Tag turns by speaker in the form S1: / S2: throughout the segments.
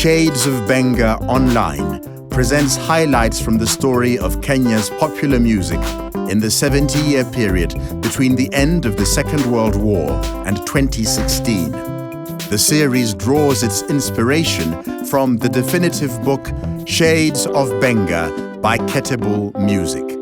S1: Shades of Benga Online presents highlights from the story of Kenya's popular music in the 70-year period between the end of the Second World War and 2016. The series draws its inspiration from the definitive book Shades of Benga by KETEBULMUSIC.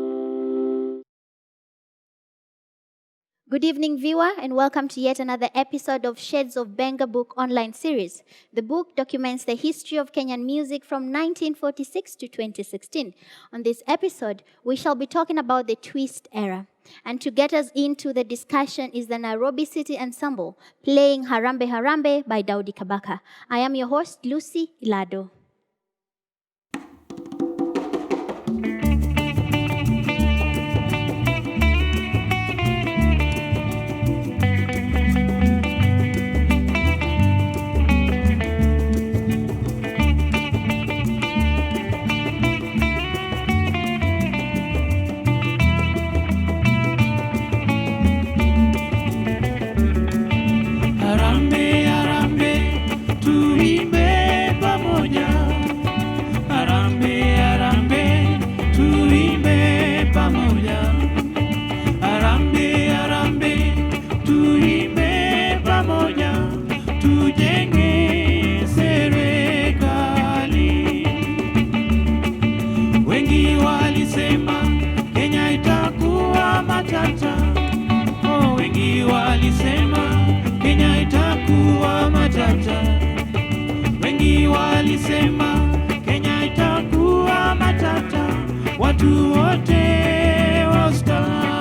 S2: Good evening, viewer, and welcome to yet another episode of Shades of Benga book online series. The book documents the history of Kenyan music from 1946 to 2016. On this episode, we shall be talking about the Twist Era. And to get us into the discussion is the Nairobi City Ensemble, playing Harambe Harambe by Daudi Kabaka. I am your host, Lucy Ilado.
S3: Wengi walisema Kenya itakuwa matata, watu wote wastaarabu.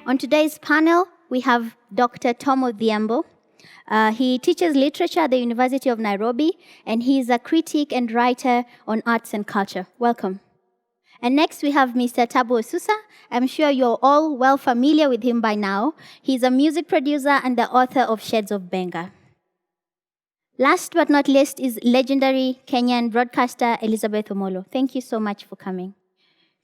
S2: On today's panel, we have Dr. Tom Odhiambo. He teaches literature at the University of Nairobi, and he is a critic and writer on arts and culture. Welcome. And next, we have Mr. Tabu Osusa. I'm sure you're all well familiar with him by now. He's a music producer and the author of Shades of Benga. Last but not least is legendary Kenyan broadcaster Elizabeth Omolo. Thank you so much for coming.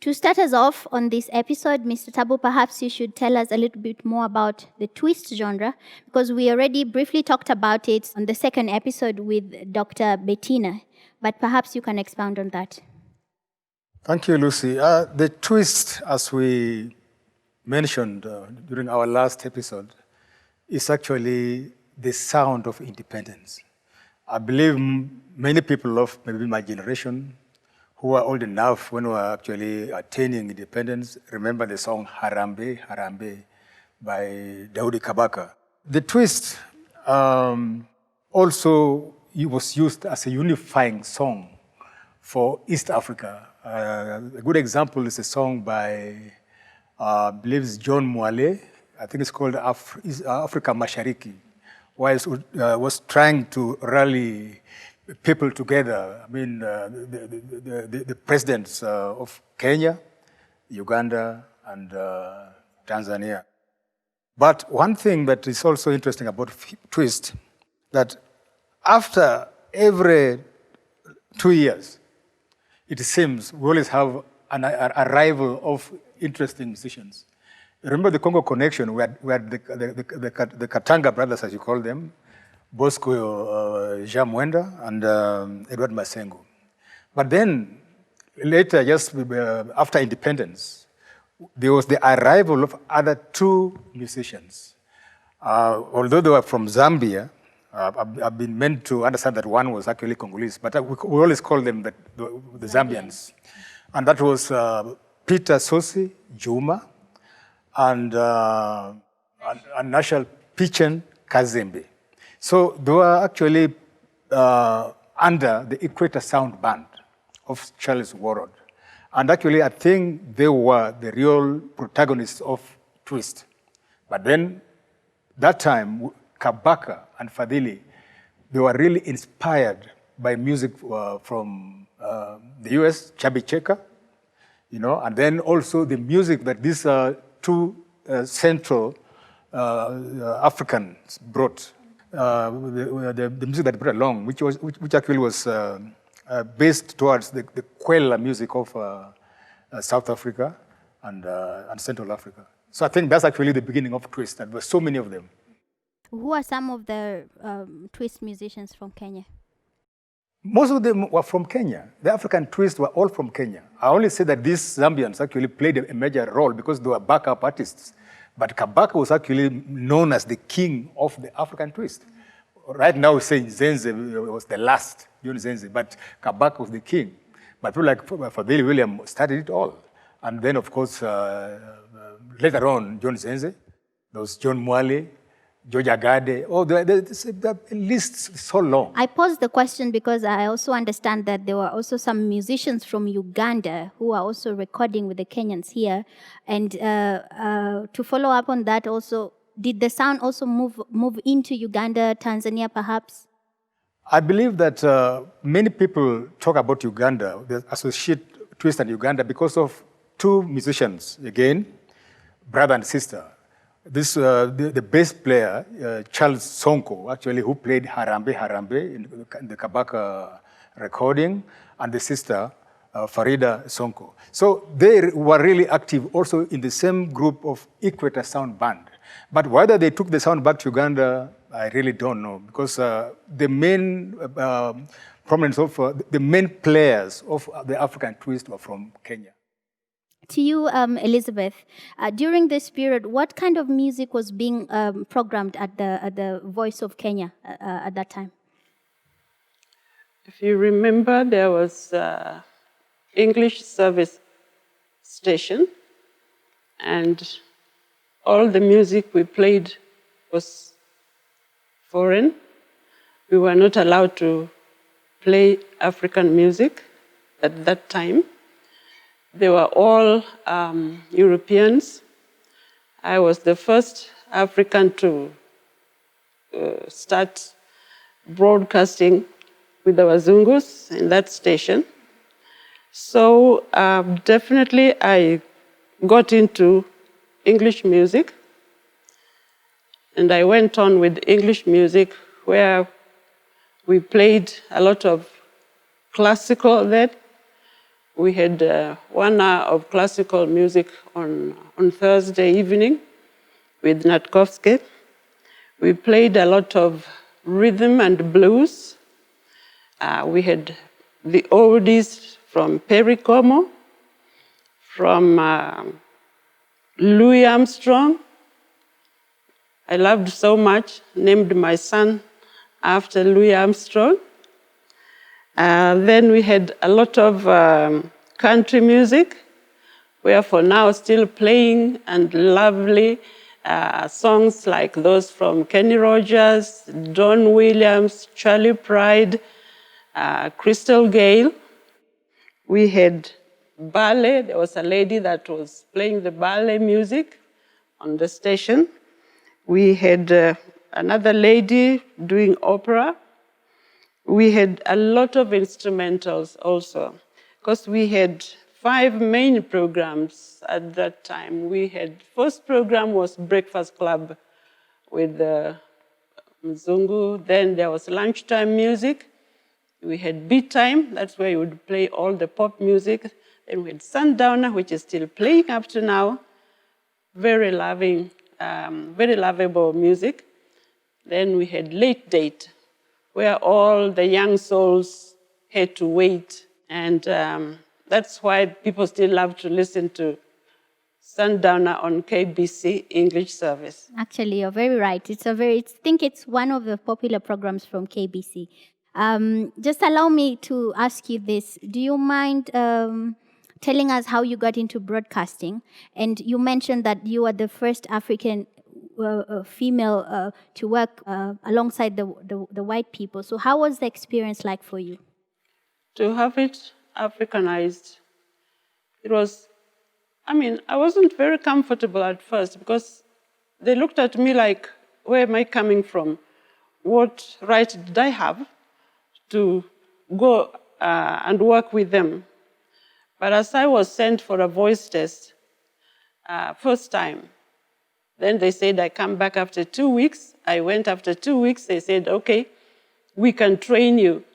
S2: To start us off on this episode, Mr. Tabu, perhaps you should tell us a little bit more about the twist genre, because we already briefly talked about it on the second episode with Dr. Bettina, but perhaps you can expound on that.
S4: Thank you, Lucy. The twist, as we mentioned during our last episode, is actually the sound of independence. I believe many people of maybe my generation who are old enough when we were actually attaining independence remember the song Harambe, Harambe by Daudi Kabaka. The twist also was used as a unifying song for East Africa. A good example is a song by, I believe it's John Mwale. I think it's called Africa Mashariki, where it was trying to rally people together. I mean, the presidents of Kenya, Uganda, and Tanzania. But one thing that is also interesting about Twist, that after every 2 years, it seems we always have an arrival of interesting musicians. Remember the Congo Connection, we had the Katanga brothers, as you call them, Bosco Jean Mwenda and Edward Masengo. But then, later, just after independence, there was the arrival of other two musicians. Although they were from Zambia, I've been meant to understand that one was actually Congolese, but we always call them the Zambians. And that was Peter Sosi Juma and Nashal Pichen Kazembe. So they were actually under the Equator Sound Band of Charles Warrod. And actually, I think they were the real protagonists of Twist. But then, that time, Kabaka and Fadhili, they were really inspired by music from the US, Chubby Checker, and then also the music that these two central Africans brought, the music that they brought along, which actually was based towards the Kwela music of South Africa and Central Africa. So I think that's actually the beginning of Twist, and there were so many of them.
S2: Who are some of the Twist musicians from Kenya?
S4: Most of them were from Kenya. The African Twist were all from Kenya. I only say that these Zambians actually played a major role because they were backup artists. But Kabaka was actually known as the king of the African Twist. Right now we say Nzenze was the last, Nzenze, but Kabaka was the king. But people like Fadhili William started it all. And then, of course, later on, John Nzenze, there was John Mwale, George Agade. Oh, the list is so long.
S2: I posed the question because I also understand that there were also some musicians from Uganda who are also recording with the Kenyans here. And to follow up on that also, did the sound also move into Uganda, Tanzania perhaps?
S4: I believe that many people talk about Uganda, they associate Twist and Uganda because of two musicians, again, brother and sister. This, the bass player, Charles Sonko, actually, who played Harambe Harambe in the Kabaka recording, and the sister, Farida Sonko. So they were really active also in the same group of Equator Sound Band. But whether they took the sound back to Uganda, I really don't know, because the main prominence of, the main players of the African Twist were from Kenya.
S2: To you, Elizabeth, during this period, what kind of music was being programmed at the Voice of Kenya at that time?
S5: If you remember, there was English service station, and all the music we played was foreign. We were not allowed to play African music at that time. They were all Europeans. I was the first African to start broadcasting with the Wazungus in that station. So definitely I got into English music, and I went on with English music where we played a lot of classical then. We had 1 hour of classical music on Thursday evening with Natkovsky. We played a lot of rhythm and blues. We had the oldies from Perry Como, from Louis Armstrong. I loved so much, named my son after Louis Armstrong. Then we had a lot of country music, where for now still playing, and lovely songs like those from Kenny Rogers, Don Williams, Charlie Pride, Crystal Gale. We had ballet. There was a lady that was playing the ballet music on the station. We had another lady doing opera. We had a lot of instrumentals also, because we had 5 main programs at that time. We had, first program was Breakfast Club with Mzungu. Then there was lunchtime music. We had beat time, that's where you would play all the pop music. Then we had Sundowner, which is still playing up to now. Very loving, very lovable music. Then we had Late Date, where all the young souls had to wait. And that's why people still love to listen to Sundowner on KBC English service.
S2: Actually, you're very right. I think it's one of the popular programs from KBC. Just allow me to ask you this. Do you mind telling us how you got into broadcasting? And you mentioned that you are the first African female to work alongside the white people. So how was the experience like for you?
S5: To have it Africanized, it was, I wasn't very comfortable at first, because they looked at me like, where am I coming from? What right did I have to go and work with them? But as I was sent for a voice test, first time, then they said I come back after 2 weeks. I went after 2 weeks. They said, okay, we can train you.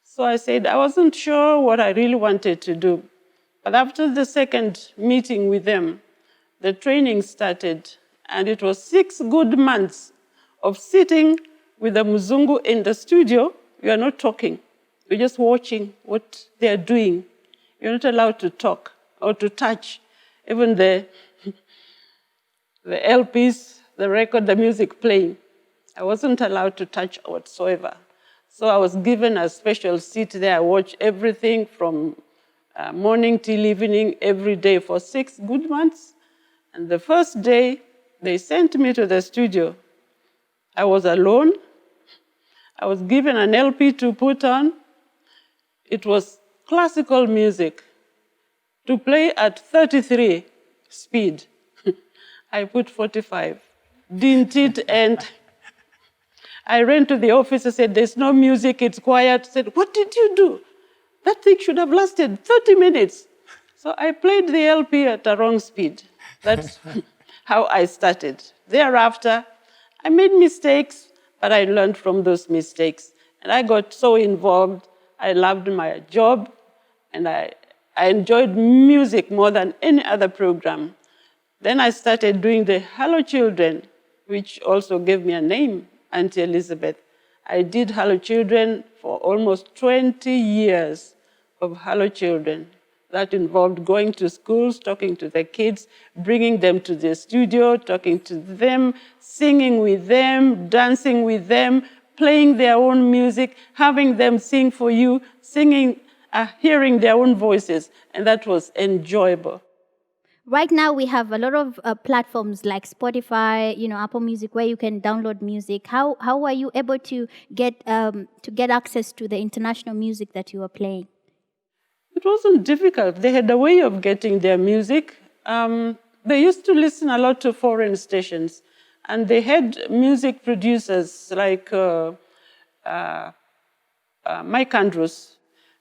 S5: So I said, I wasn't sure what I really wanted to do. But after the second meeting with them, the training started, and it was 6 good months of sitting with the Mzungu in the studio. You are not talking. You're just watching what they're doing. You're not allowed to talk or to touch. Even the LPs, the record, the music playing, I wasn't allowed to touch whatsoever. So I was given a special seat there. I watched everything from morning till evening, every day for 6 good months. And the first day, they sent me to the studio. I was alone. I was given an LP to put on. It was classical music to play at 33 speed. I put 45. Didn't it? And I ran to the office and said, there's no music, it's quiet. I said, what did you do? That thing should have lasted 30 minutes. So I played the LP at the wrong speed. That's how I started. Thereafter, I made mistakes, but I learned from those mistakes. And I got so involved. I loved my job, and I enjoyed music more than any other program. Then I started doing the Hello Children, which also gave me a name, Auntie Elizabeth. I did Hello Children for almost 20 years of Hello Children. That involved going to schools, talking to the kids, bringing them to the studio, talking to them, singing with them, dancing with them, playing their own music, having them sing for you, singing, hearing their own voices, and that was enjoyable.
S2: Right now, we have a lot of platforms like Spotify, Apple Music, where you can download music. How are you able to get access to the international music that you are playing?
S5: It wasn't difficult. They had a way of getting their music. They used to listen a lot to foreign stations, and they had music producers like Mike Andrews.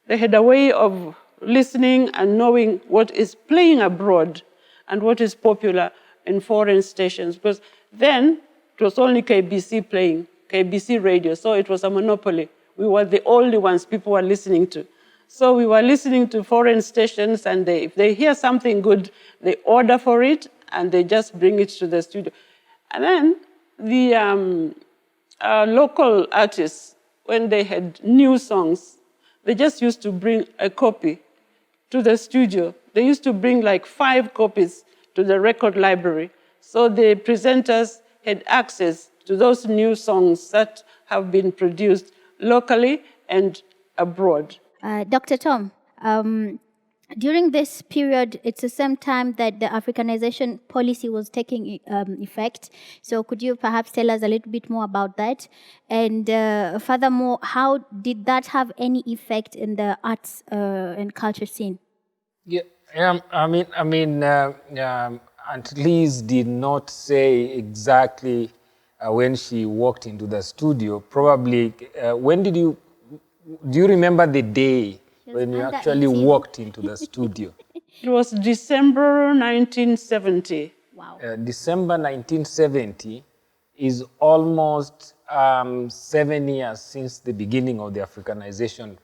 S5: They had a way of listening and knowing what is playing abroad and what is popular in foreign stations. Because then it was only KBC playing, KBC radio, so it was a monopoly. We were the only ones people were listening to. So we were listening to foreign stations, and if they hear something good, they order for it, and they just bring it to the studio. And then the local artists, when they had new songs, they just used to bring a copy to the studio. They used to bring like 5 copies to the record library. So the presenters had access to those new songs that have been produced locally and abroad.
S2: Dr. Tom, during this period, it's the same time that the Africanization policy was taking effect. So could you perhaps tell us a little bit more about that? And furthermore, how did that have any effect in the arts and culture scene?
S6: Yeah, Aunt Liz did not say exactly when she walked into the studio. Probably, do you remember the day when you actually
S2: 18.
S6: walked into the studio?
S5: It was December 1970.
S2: Wow.
S6: December 1970 is almost 7 years since the beginning of the Africanization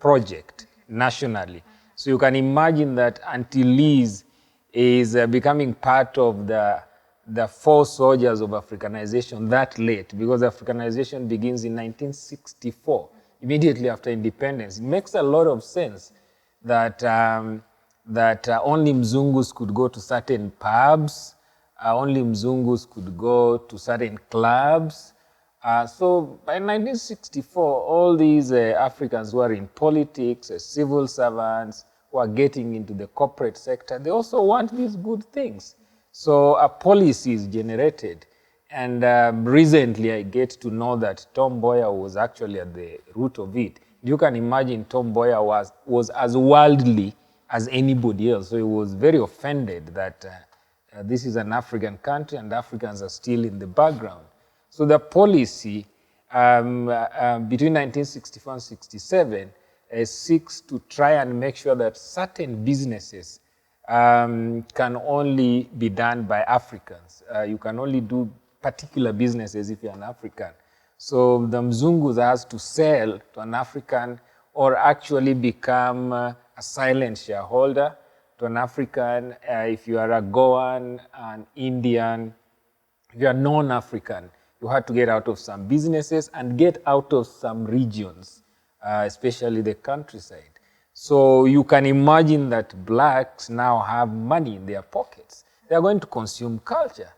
S6: project nationally. So you can imagine that Auntie Liz is becoming part of the 4 soldiers of Africanization that late, because Africanization begins in 1964, immediately after independence. It makes a lot of sense that only Mzungus could go to certain pubs, only Mzungus could go to certain clubs. So by 1964, all these Africans who are in politics, civil servants, who are getting into the corporate sector, they also want these good things. So a policy is generated. And recently I get to know that Tom Mboya was actually at the root of it. You can imagine Tom Mboya was as worldly as anybody else. So he was very offended that this is an African country and Africans are still in the background. So the policy between 1964 and 67 seeks to try and make sure that certain businesses can only be done by Africans. You can only do particular businesses if you're an African. So the Mzungus has to sell to an African or actually become a silent shareholder to an African. If you are a Goan, an Indian, if you are non-African, you have to get out of some businesses and get out of some regions, especially the countryside. So you can imagine that blacks now have money in their pockets. They are going to consume culture.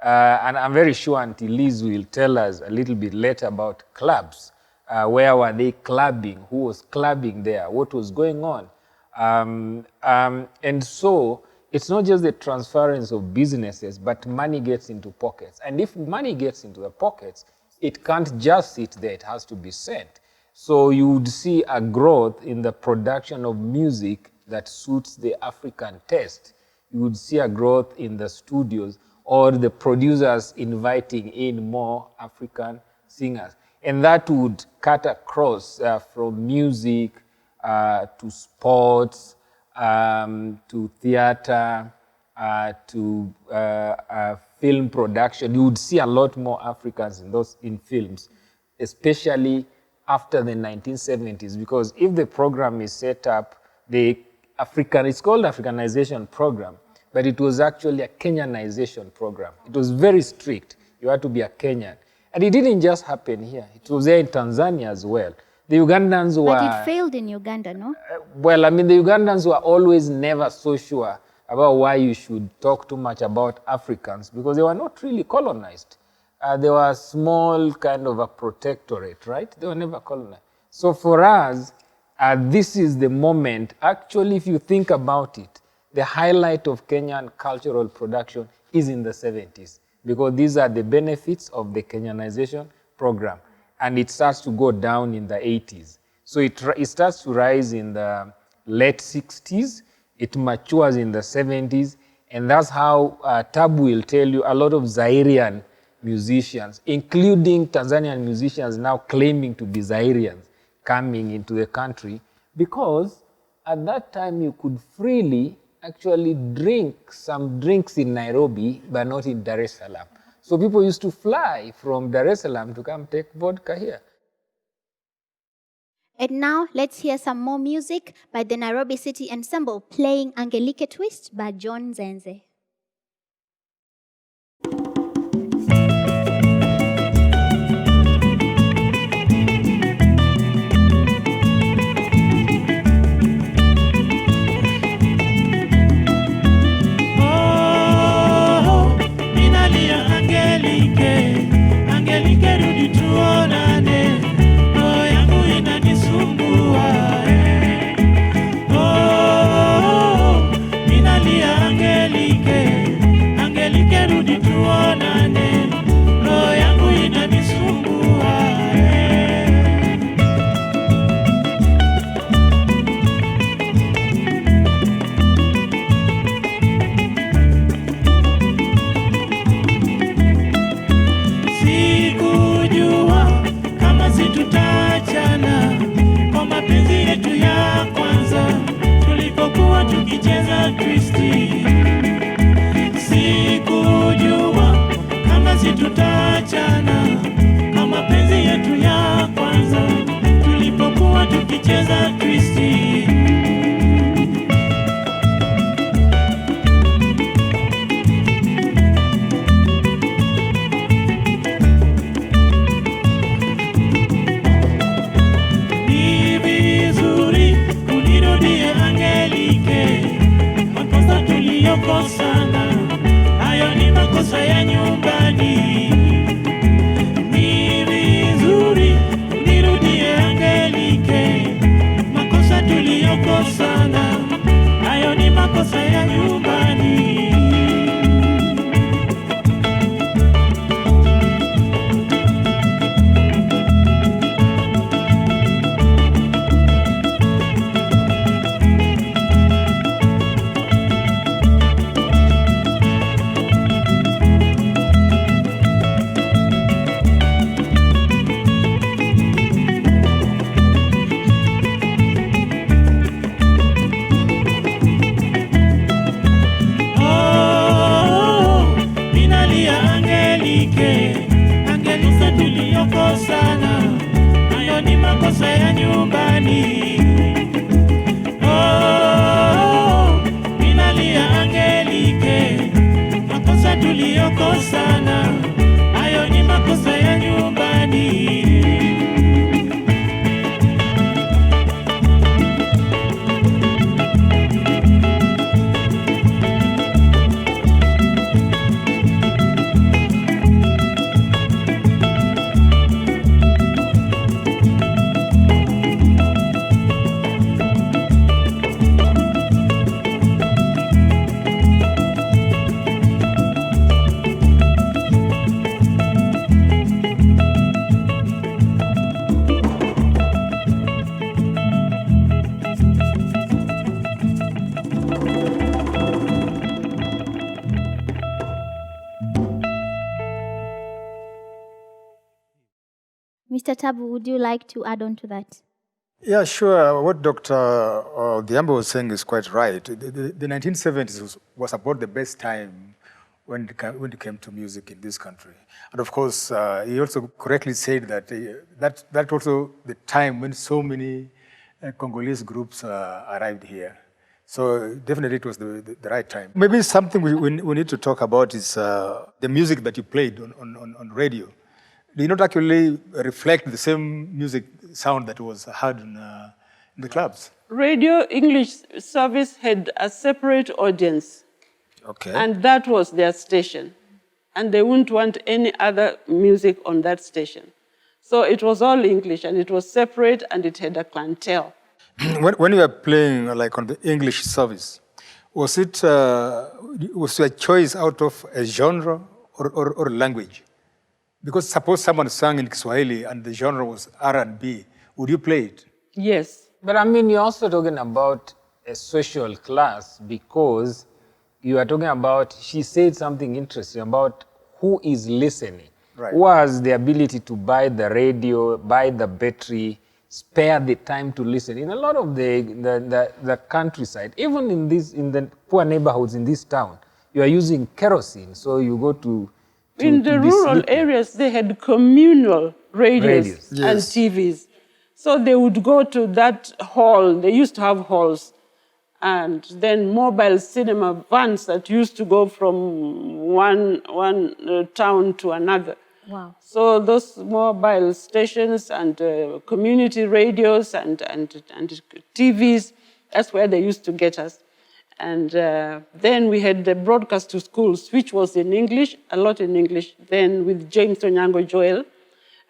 S6: And I'm very sure Auntie Liz will tell us a little bit later about clubs. Where were they clubbing? Who was clubbing there? What was going on? And so it's not just the transference of businesses, but money gets into pockets. And if money gets into the pockets, it can't just sit there, it has to be sent. So you would see a growth in the production of music that suits the African taste. You would see a growth in the studios or the producers inviting in more African singers. And that would cut across from music to sports, to theater, to film production. You would see a lot more Africans in films, especially after the 1970s, because if the program is set up, it's called Africanization program, but it was actually a Kenyanization program. It was very strict. You had to be a Kenyan. And it didn't just happen here. It was there in Tanzania as well. The Ugandans were...
S2: But it failed in Uganda, no?
S6: The Ugandans were always never so sure about why you should talk too much about Africans, because they were not really colonized. They were a small kind of a protectorate, right? They were never colonized. So for us, this is the moment, actually, if you think about it, the highlight of Kenyan cultural production is in the 70s, because these are the benefits of the Kenyanization program. And it starts to go down in the 80s. So it starts to rise in the late 60s, it matures in the 70s, and that's how Tabu will tell you a lot of Zairian musicians, including Tanzanian musicians now claiming to be Zairians, coming into the country, because at that time you could freely actually drink some drinks in Nairobi, but not in Dar es Salaam. So people used to fly from Dar es Salaam to come take vodka here.
S2: And now let's hear some more music by the Nairobi City Ensemble playing Angelike Twist by John Nzenze.
S3: Angelike rudi tuonane, roho yangu makosa ya nyumbani. Ni vizuri nirudie Angelike, makosa tuliyokosana, hayo ni makosa ya nyumbani.
S2: Mr. Tabu, would you like to add on to that?
S4: Yeah, sure. What Dr. Odhiambo was saying is quite right. The 1970s was about the best time when it came to music in this country. And of course, he also correctly said that that also the time when so many Congolese groups arrived here. So definitely it was the right time. Maybe something we need to talk about is the music that you played on radio. Did not actually reflect the same music sound that was heard in the clubs?
S5: Radio English service had a separate audience.
S4: Okay.
S5: And that was their station. And they wouldn't want any other music on that station. So it was all English, and it was separate, and it had a clientele.
S4: When you were playing like on the English service, was it was your choice out of a genre or language? Because suppose someone sang in Kiswahili and the genre was R&B, would you play it?
S5: Yes.
S6: But I mean, you're also talking about a social class, because you are talking about, she said something interesting about who is listening.
S4: Right.
S6: Who has the ability to buy the radio, buy the battery, spare the time to listen. In a lot of the countryside, even in the poor neighborhoods in this town, you are using kerosene, so you go to
S5: in the rural areas, they had communal radios and TVs. So they would go to that hall. They used to have halls. And then mobile cinema vans that used to go from one town to another.
S2: Wow.
S5: So those mobile stations and community radios and TVs, that's where they used to get us. And then we had the broadcast to schools, which was in English, a lot in English, then with James Onyango Joel.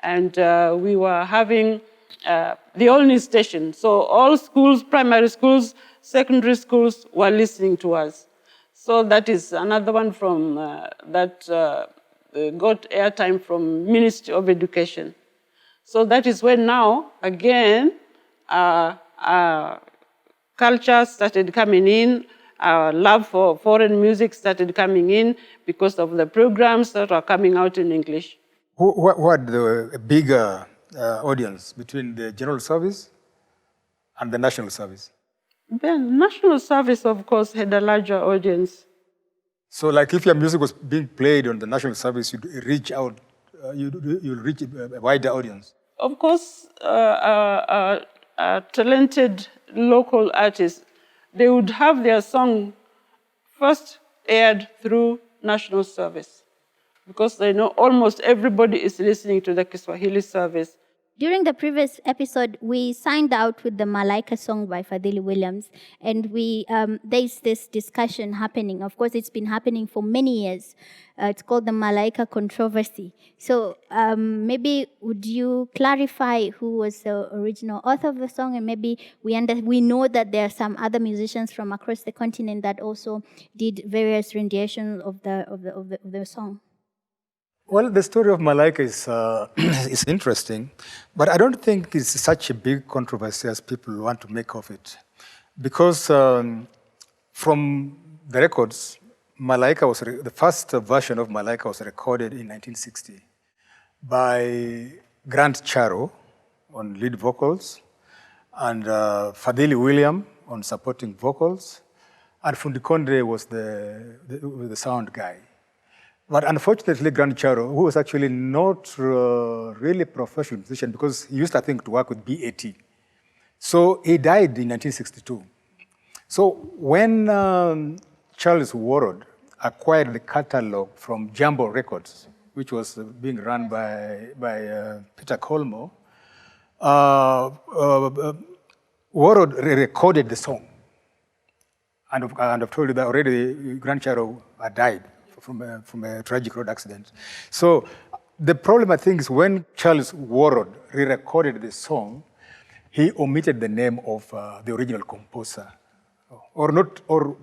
S5: And we were having the only station. So all schools, primary schools, secondary schools were listening to us. So that is another one from that got airtime from Ministry of Education. So that is when now, again, culture started coming in, our love for foreign music started coming in because of the programs that are coming out in English.
S4: Who had the bigger audience between the general service and the national service?
S5: The national service, of course, had a larger audience.
S4: So like if your music was being played on the national service, you'd reach out, you'd reach a wider audience.
S5: Of course, talented local artists, they would have their song first aired through national service because they know almost everybody is listening to the Kiswahili service.
S2: During the previous episode, we signed out with the Malaika song by Fadhili Williams, and there's this discussion happening. Of course, it's been happening for many years. It's called the Malaika controversy. So maybe would you clarify who was the original author of the song, and maybe we know that there are some other musicians from across the continent that also did various renditions of the song.
S4: Well, the story of Malaika is interesting, but I don't think it's such a big controversy as people want to make of it. Because from the records, the first version of Malaika was recorded in 1960 by Grant Charo on lead vocals, and Fadhili William on supporting vocals, and Fundi Konde was the sound guy. But unfortunately, Grant Charo, who was actually not really a professional musician, because he used, I think, to work with BAT. So he died in 1962. So when Charles Warrod acquired the catalog from Jumbo Records, which was being run by Peter Colmo, Warrod recorded the song. And I've told you that already Grant Charo had died from a tragic road accident. So the problem, I think, is when Charles Warrod re-recorded the song, he omitted the name of the original composer, or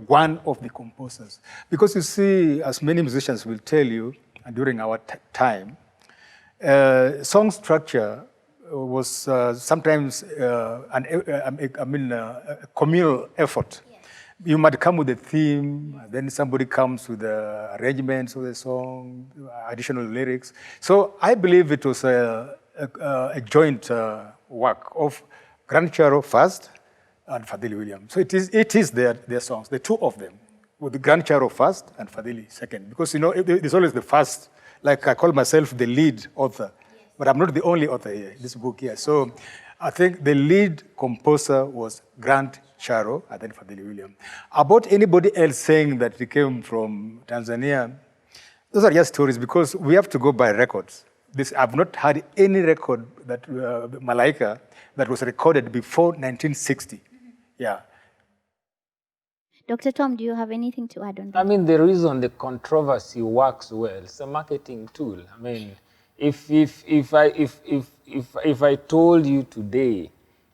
S4: one of the composers. Because you see, as many musicians will tell you, during our time, song structure was sometimes a communal effort. You might come with a theme, then somebody comes with the arrangements of the song, additional lyrics. So I believe it was a joint work of Grant Charo first and Fadhili Williams. So it is their songs, the two of them, with Grant Charo first and Fadhili second. Because, you know, it's always the first, like I call myself the lead author, but I'm not the only author here in this book here. So I think the lead composer was Grant Charo and then Fadhili Williams. About anybody else saying that he came from Tanzania, those are just stories, because we have to go by records. I've not had any record that Malaika that was recorded before 1960. Yeah.
S2: Dr. Tom, do you have anything to add on that?
S6: I mean, the reason the controversy works well, it's a marketing tool. I mean, if I told you today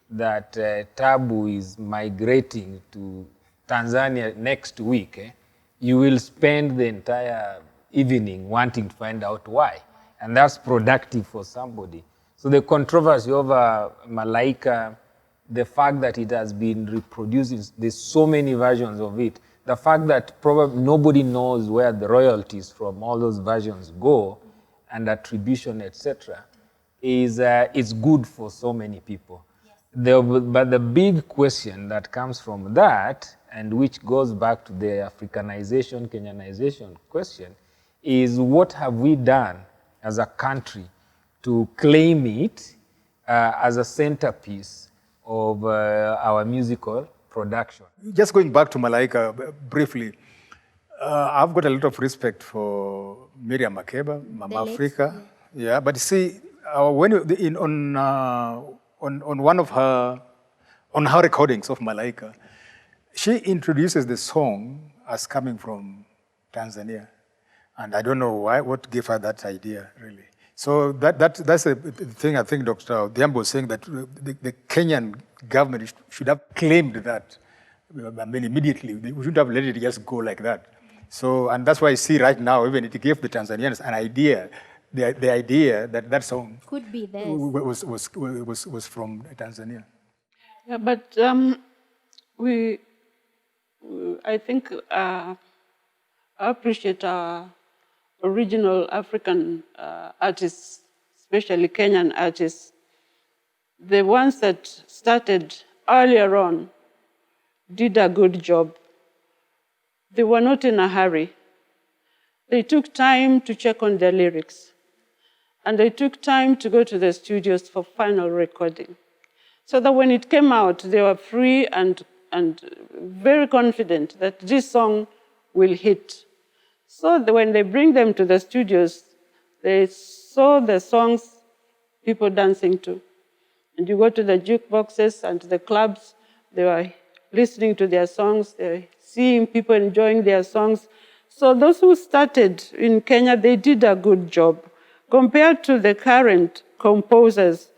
S6: that Tabu is migrating to Tanzania next week, you will spend the entire evening wanting to find out why. And that's productive for somebody. So the controversy over Malaika, the fact that it has been reproduced, there's so many versions of it, the fact that probably nobody knows where the royalties from all those versions go, and attribution, etc., is good for so many people. But the big question that comes from that, and which goes back to the Africanization, Kenyanization question, is what have we done as a country to claim it as a centerpiece of our musical production?
S4: Just going back to Malaika briefly, I've got a lot of respect for Miriam Makeba, Mama Africa. Yeah, but see, on one of her recordings of Malaika, she introduces the song as coming from Tanzania. And I don't know why, what gave her that idea, really. So that's a thing I think Dr. Odhiambo was saying, that the Kenyan government should have claimed that, I mean, immediately. We shouldn't have let it just go like that. So, and that's why I see right now, even it gave the Tanzanians an idea, the idea that that song
S2: could be theirs.
S4: was from Tanzania.
S5: Yeah, but I think I appreciate our original African artists, especially Kenyan artists. The ones that started earlier on did a good job. They were not in a hurry. They took time to check on their lyrics. And they took time to go to the studios for final recording. So that when it came out, they were free and very confident that this song will hit. So when they bring them to the studios, they saw the songs people dancing to. And you go to the jukeboxes and the clubs, they were listening to their songs, they were seeing people enjoying their songs. So those who started in Kenya, they did a good job compared to the current composers,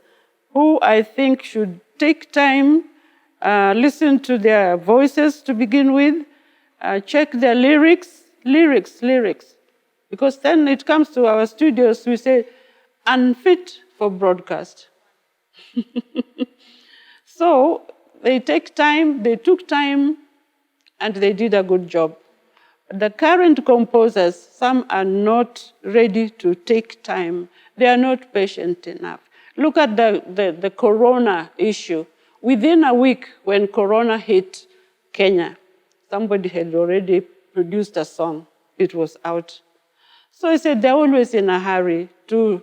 S5: who I think should take time, listen to their voices to begin with, check their lyrics. Because then it comes to our studios, we say, unfit for broadcast. So they took time, and they did a good job. The current composers, some are not ready to take time. They are not patient enough. Look at the Corona issue. Within a week, when Corona hit Kenya, somebody had already produced a song. It was out. So I said, they're always in a hurry to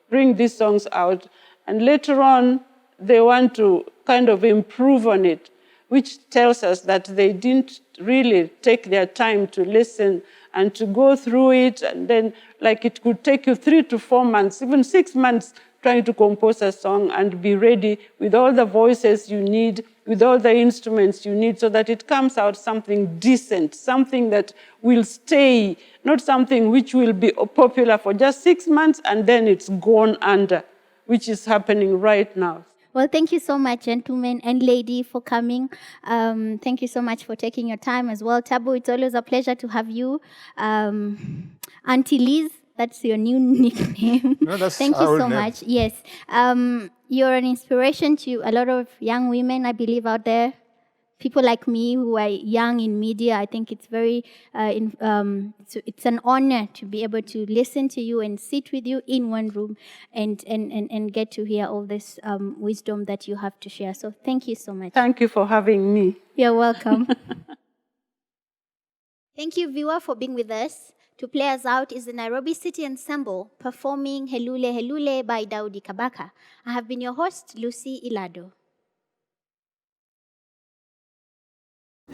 S5: bring these songs out. And later on, they want to kind of improve on it, which tells us that they didn't really take their time to listen and to go through it. And then, like, it could take you 3 to 4 months, even 6 months, trying to compose a song and be ready with all the voices you need, with all the instruments you need, so that it comes out something decent, something that will stay, not something which will be popular for just 6 months and then it's gone under, which is happening right now.
S2: Well, thank you so much, gentlemen and lady, for coming. Thank you so much for taking your time as well. Tabu, it's always a pleasure to have you. Auntie Liz, that's your new nickname.
S4: No, that's
S2: thank you
S4: our
S2: so
S4: name.
S2: much. Yes. You're an inspiration to a lot of young women, I believe, out there. People like me who are young in media. I think it's very, it's an honor to be able to listen to you and sit with you in one room and get to hear all this wisdom that you have to share. So thank you so much.
S5: Thank you for having me.
S2: You're welcome. Thank you, viewer, for being with us. To play us out is the Nairobi City Ensemble performing Helule Helule by Daudi Kabaka. I have been your host, Lucy Ilado.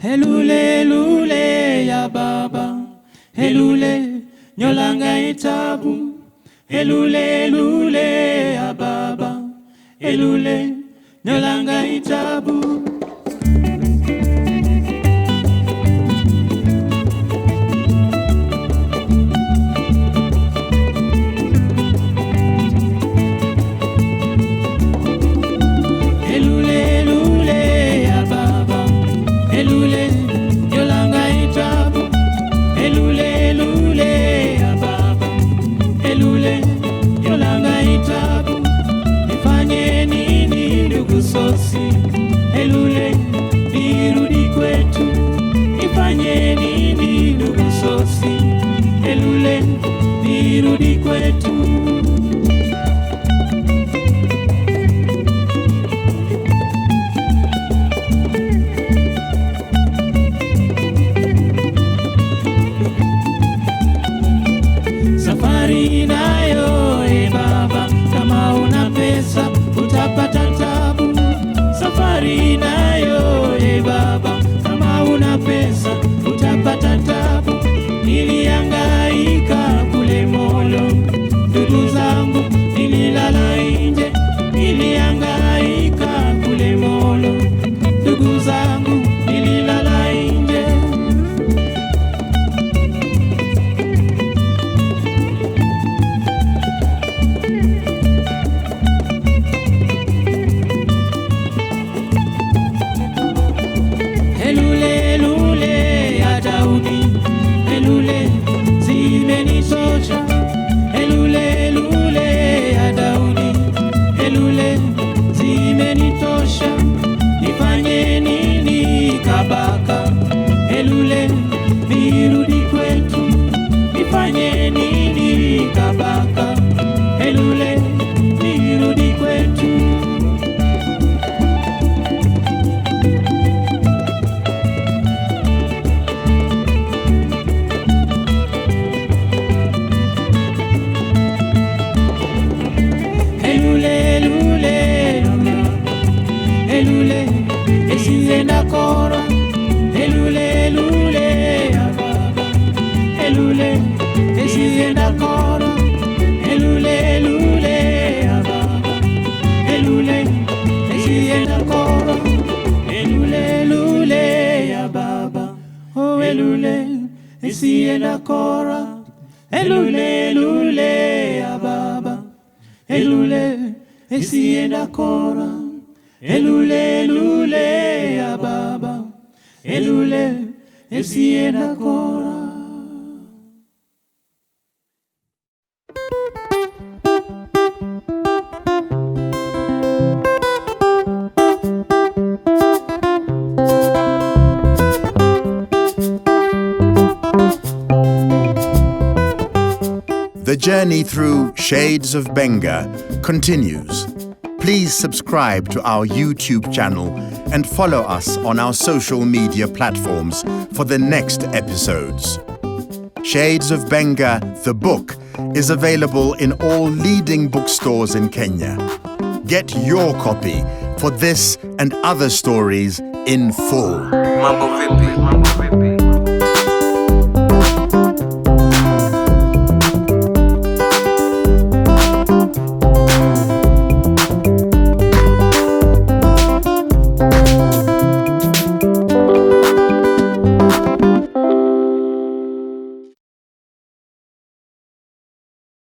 S3: Helule helule ya baba, helule nyolanga itabu. Helule helule ya baba, helule nyolanga itabu. Helule, nirudi kwetu, nifanye nini ndugu sosi? Helule, nirudi kwetu. Safari nayo, baba, kama una pesa utapata tabu. Safari nayo, baba, kama una pesa utapata tabu. Nilihangaika kule Molo, elule, isienda kora. Elule, elule ya baba. Elule, isienda kora. Elule, elule ya baba. Elule, isienda kora.
S1: The journey through Shades of Benga continues. Please subscribe to our YouTube channel and follow us on our social media platforms for the next episodes. Shades of Benga, the book, is available in all leading bookstores in Kenya. Get your copy for this and other stories in full.
S7: Mambo vipi?